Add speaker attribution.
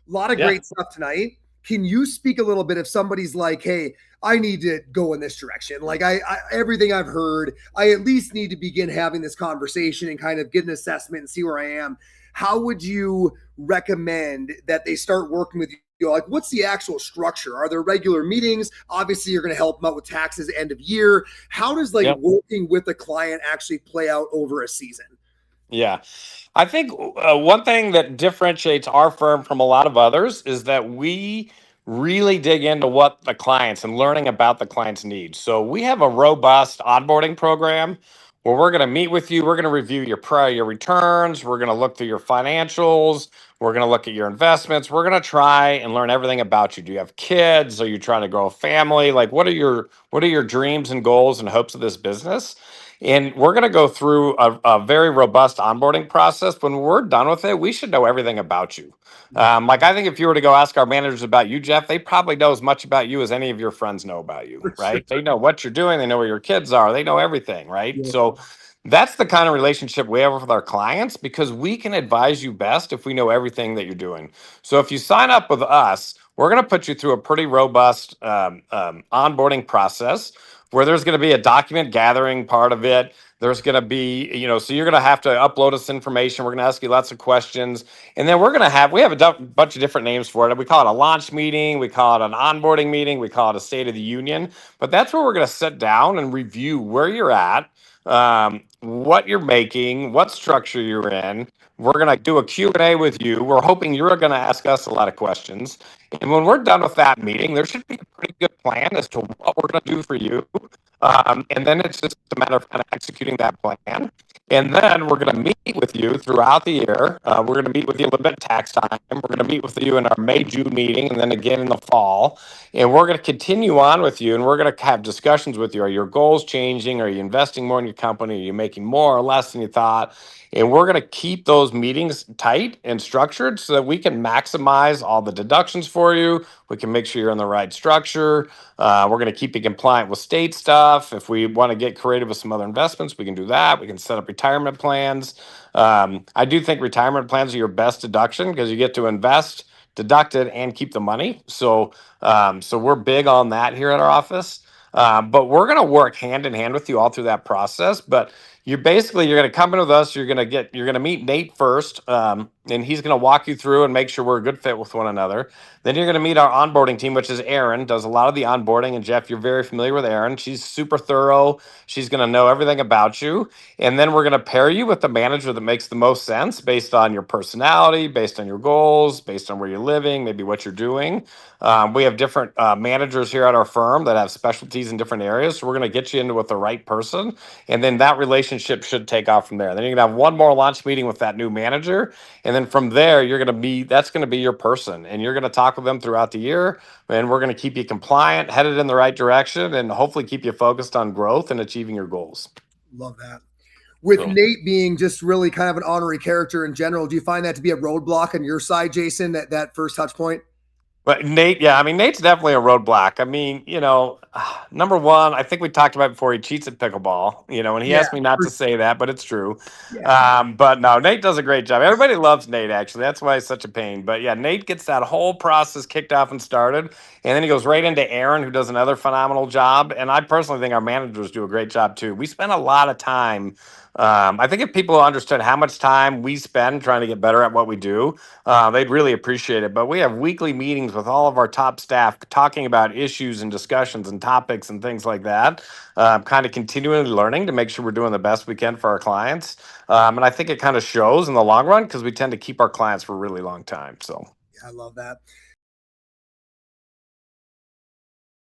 Speaker 1: A lot of
Speaker 2: Yeah.
Speaker 1: great stuff tonight. Can you speak a little bit if somebody's like, hey, I need to go in this direction? Like I everything I've heard, I at least need to begin having this conversation and kind of get an assessment and see where I am. How would you recommend that they start working with you? Like, what's the actual structure? Are there regular meetings? Obviously, you're going to help them out with taxes end of year. How does like
Speaker 2: Yep.
Speaker 1: working with a client actually play out over a season?
Speaker 2: Yeah. I think one thing that differentiates our firm from a lot of others is that we really dig into what the clients and learning about the client's needs. So we have a robust onboarding program where we're going to meet with you. We're going to review your prior returns. We're going to look through your financials. We're going to look at your investments. We're going to try and learn everything about you. Do you have kids? Are you trying to grow a family? Like what are your dreams and goals and hopes of this business? And we're going to go through a very robust onboarding process. When we're done with it, we should know everything about you. Like, I think if you were to go ask our managers about you, Jeff, they probably know as much about you as any of your friends know about you,
Speaker 1: For sure.
Speaker 2: right? They know what you're doing. They know where your kids are. They know everything, right?
Speaker 1: Yeah.
Speaker 2: So that's the kind of relationship we have with our clients because we can advise you best if we know everything that you're doing. So if you sign up with us, we're going to put you through a pretty robust onboarding process where there's going to be a document gathering part of it. There's going to be, so you're going to have to upload us information. We're going to ask you lots of questions. And then we have a bunch of different names for it. We call it a launch meeting. We call it an onboarding meeting. We call it a State of the Union. But that's where we're going to sit down and review where you're at, what you're making, what structure you're in. We're going to do a Q&A with you. We're hoping you're going to ask us a lot of questions. And when we're done with that meeting, there should be a pretty good plan as to what we're going to do for you. And then it's just a matter of kind of executing that plan. And then we're going to meet with you throughout the year. We're going to meet with you a little bit at tax time. We're going to meet with you in our May, June meeting, and then again in the fall. And we're going to continue on with you, and we're going to have discussions with you. Are your goals changing? Are you investing more in your company? Are you making more or less than you thought? And we're going to keep those meetings tight and structured so that we can maximize all the deductions for you. We can make sure you're in the right structure. We're going to keep you compliant with state stuff. If we want to get creative with some other investments, we can do that. We can set up retirement plans. I do think retirement plans are your best deduction because you get to invest, deduct it, and keep the money. So we're big on that here at our office. But we're going to work hand in hand with you all through that process. But you're going to come in with us. You're going to meet Nate first, and he's going to walk you through and make sure we're a good fit with one another. Then you're going to meet our onboarding team, which is Erin, does a lot of the onboarding. And Jeff, you're very familiar with Erin. She's super thorough. She's going to know everything about you. And then we're going to pair you with the manager that makes the most sense based on your personality, based on your goals, based on where you're living, maybe what you're doing. We have different managers here at our firm that have specialties in different areas. So we're going to get you into with the right person. And then that relationship should take off from there. Then you're going to have one more launch meeting with that new manager. And then from there, that's going to be your person. And you're going to talk with them throughout the year. And we're going to keep you compliant, headed in the right direction, and hopefully keep you focused on growth and achieving your goals.
Speaker 1: Love that. With
Speaker 2: So.
Speaker 1: Nate being just really kind of an honorary character in general, do you find that to be a roadblock on your side, Jason, that first touch point?
Speaker 2: But Nate, yeah, I mean, Nate's definitely a roadblock. I mean, number one, I think we talked about before he cheats at pickleball, and he
Speaker 1: Yeah,
Speaker 2: asked me not to say that, but it's true.
Speaker 1: yeah.
Speaker 2: But no, Nate does a great job. Everybody loves Nate, actually. That's why he's such a pain. But yeah, Nate gets that whole process kicked off and started. And then he goes right into Aaron, who does another phenomenal job. And I personally think our managers do a great job too. We spend a lot of time. I think if people understood how much time we spend trying to get better at what we do, they'd really appreciate it. But we have weekly meetings with all of our top staff talking about issues and discussions and topics and things like that. Kind of continually learning to make sure we're doing the best we can for our clients. And I think it kind of shows in the long run because we tend to keep our clients for a really long time. So.
Speaker 1: I love that.